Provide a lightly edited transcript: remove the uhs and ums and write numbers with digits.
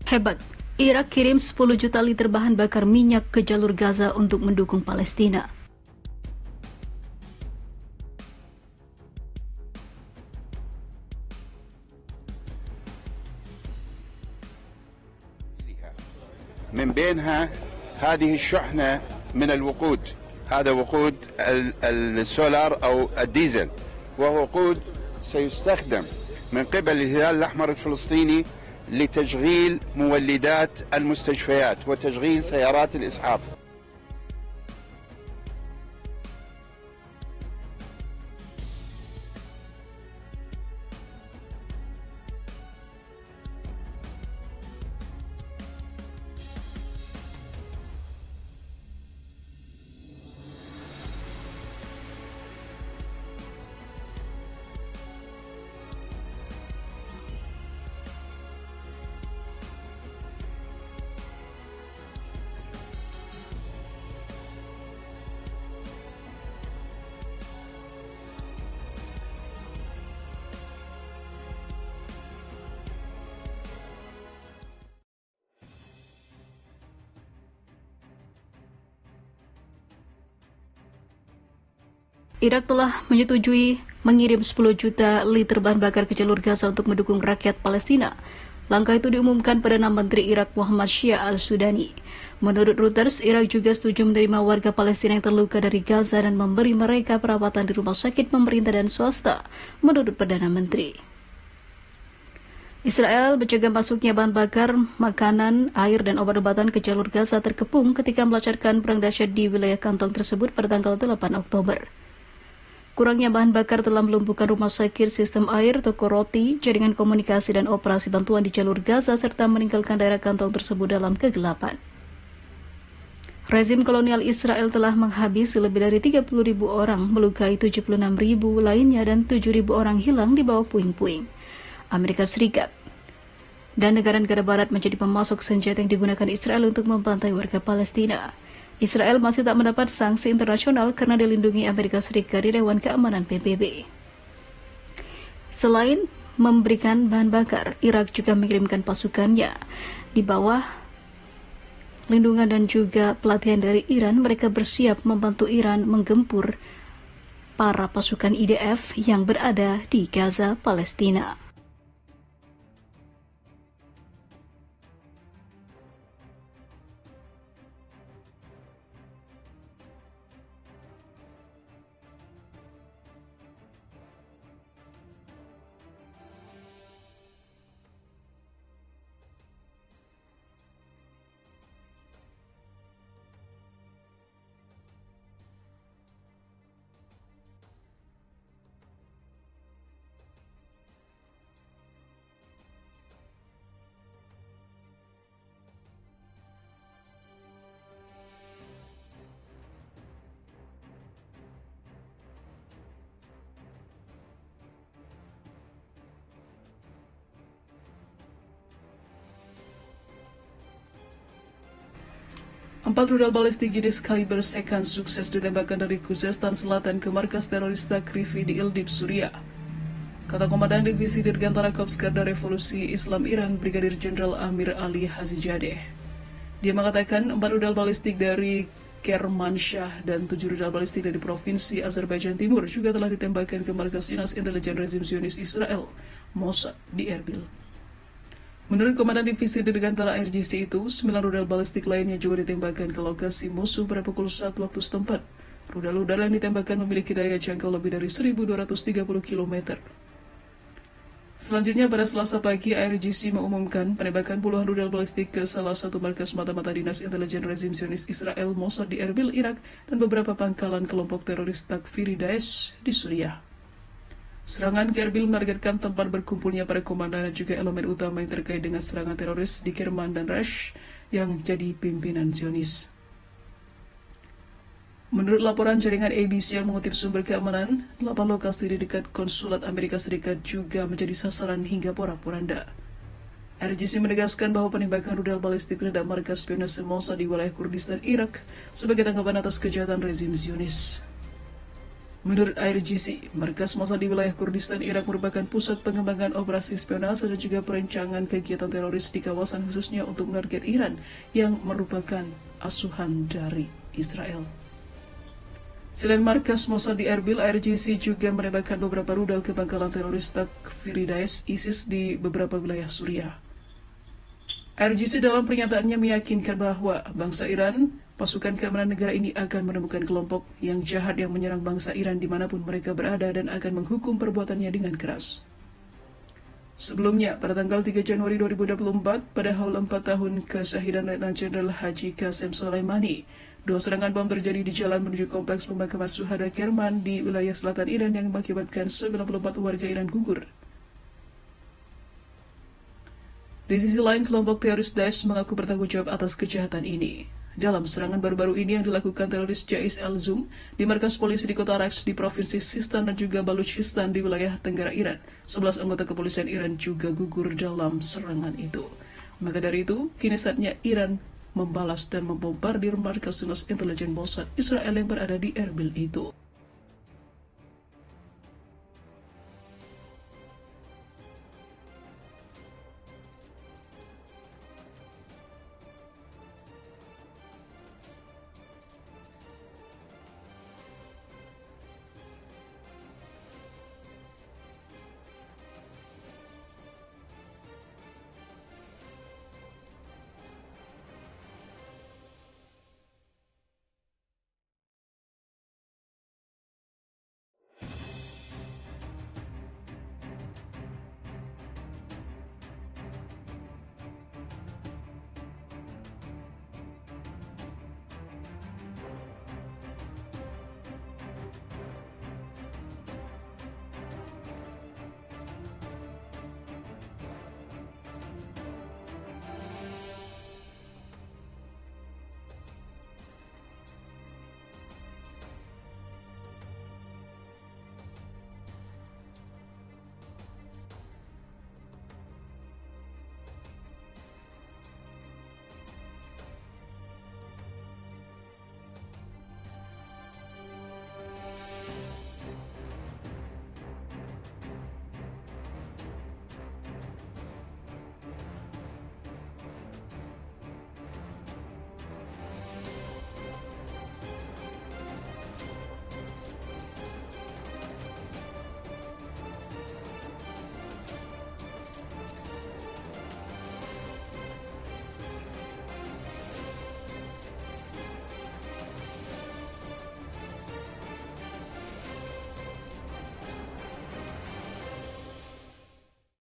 Hebat, Irak kirim 10 juta liter bahan bakar minyak ke jalur Gaza untuk mendukung Palestina. من بينها هذه الشحنة من الوقود، هذا وقود السولار أو الديزل، وهو وقود سيستخدم من قبل الهلال الأحمر الفلسطيني لتشغيل مولدات المستشفيات وتشغيل سيارات الإسعاف. Irak telah menyetujui mengirim 10 juta liter bahan bakar ke jalur Gaza untuk mendukung rakyat Palestina. Langkah itu diumumkan Perdana Menteri Irak Muhammad Shia al-Sudani. Menurut Reuters, Irak juga setuju menerima warga Palestina yang terluka dari Gaza dan memberi mereka perawatan di rumah sakit pemerintah dan swasta, menurut Perdana Menteri. Israel mencegah masuknya bahan bakar, makanan, air, dan obat-obatan ke jalur Gaza terkepung ketika melancarkan perang dahsyat di wilayah kantong tersebut pada tanggal 8 Oktober. Kurangnya bahan bakar telah melumpuhkan rumah sakit, sistem air, toko roti, jaringan komunikasi, dan operasi bantuan di jalur Gaza, serta meninggalkan daerah kantong tersebut dalam kegelapan. Rezim kolonial Israel telah menghabisi lebih dari 30.000 orang, melukai 76.000 lainnya, dan 7.000 orang hilang di bawah puing-puing. Amerika Serikat dan negara-negara barat menjadi pemasok senjata yang digunakan Israel untuk membantai warga Palestina. Israel masih tak mendapat sanksi internasional karena dilindungi Amerika Serikat di Dewan Keamanan PBB. Selain memberikan bahan bakar, Irak juga mengirimkan pasukannya. Di bawah lindungan dan juga pelatihan dari Iran, mereka bersiap membantu Iran menggempur para pasukan IDF yang berada di Gaza, Palestina. Empat rudal balistik jenis Khyber Second sukses ditembakkan dari Khuzestan Selatan ke markas teroris Takrifi di Idlib, Suriah. Kata Komandan Divisi Dirgantara Korps Garda Revolusi Islam Iran, Brigadir Jenderal Amir Ali Hazijadeh. Dia mengatakan 4 rudal balistik dari Kermanshah dan 7 rudal balistik dari Provinsi Azerbaijan Timur juga telah ditembakkan ke markas Dinas Intelijen Rezim Zionis Israel, Mossad, di Erbil. Menurut Komandan Divisi Dirgantara RGC itu, 9 rudal balistik lainnya juga ditembakkan ke lokasi musuh pada pukul 1 waktu setempat. Rudal-rudal yang ditembakkan memiliki daya jangkau lebih dari 1.230 km. Selanjutnya pada Selasa pagi, RGC mengumumkan penembakan puluhan rudal balistik ke salah satu markas mata-mata Dinas Intelijen Rezim Zionis Israel, Mossad, di Erbil, Irak, dan beberapa pangkalan kelompok teroris Takfiri Daesh di Suriah. Serangan ke Erbil menargetkan tempat berkumpulnya para komandan dan juga elemen utama yang terkait dengan serangan teroris di Kerman dan Resh yang jadi pimpinan Zionis. Menurut laporan jaringan ABC yang mengutip sumber keamanan, 8 lokasi di dekat konsulat Amerika Serikat juga menjadi sasaran hingga porak-poranda. RGC menegaskan bahwa penembakan rudal balistik terhadap markas spionase Mossad di wilayah Kurdistan, Irak sebagai tanggapan atas kejahatan rezim Zionis. Menurut IRGC, markas Mossad di wilayah Kurdistan Irak merupakan pusat pengembangan operasi spionase dan juga perencanaan kegiatan teroris di kawasan khususnya untuk menarget Iran yang merupakan asuhan dari Israel. Selain markas Mossad di Erbil, IRGC juga menembakkan beberapa rudal ke pangkalan teroris Takfiri Daesh ISIS di beberapa wilayah Suriah. IRGC dalam pernyataannya meyakinkan bahwa bangsa Iran, pasukan keamanan negara ini akan menemukan kelompok yang jahat yang menyerang bangsa Iran dimanapun mereka berada dan akan menghukum perbuatannya dengan keras. Sebelumnya, pada tanggal 3 Januari 2024, pada haul 4 tahun kesyahidan Letnan Jenderal Haji Qasem Soleimani, 2 serangan bom terjadi di jalan menuju kompleks pemakaman Syuhada Kerman di wilayah selatan Iran yang mengakibatkan 94 warga Iran gugur. Di sisi lain, kelompok teroris Daesh mengaku bertanggung jawab atas kejahatan ini. Dalam serangan baru-baru ini yang dilakukan teroris Jais El-Zum di markas polisi di kota Raqs di provinsi Sistan dan juga Baluchistan di wilayah tenggara Iran, 11 anggota kepolisian Iran juga gugur dalam serangan itu. Maka dari itu, kini saatnya Iran membalas dan membombardir markas dinas intelijen Mossad Israel yang berada di Erbil itu.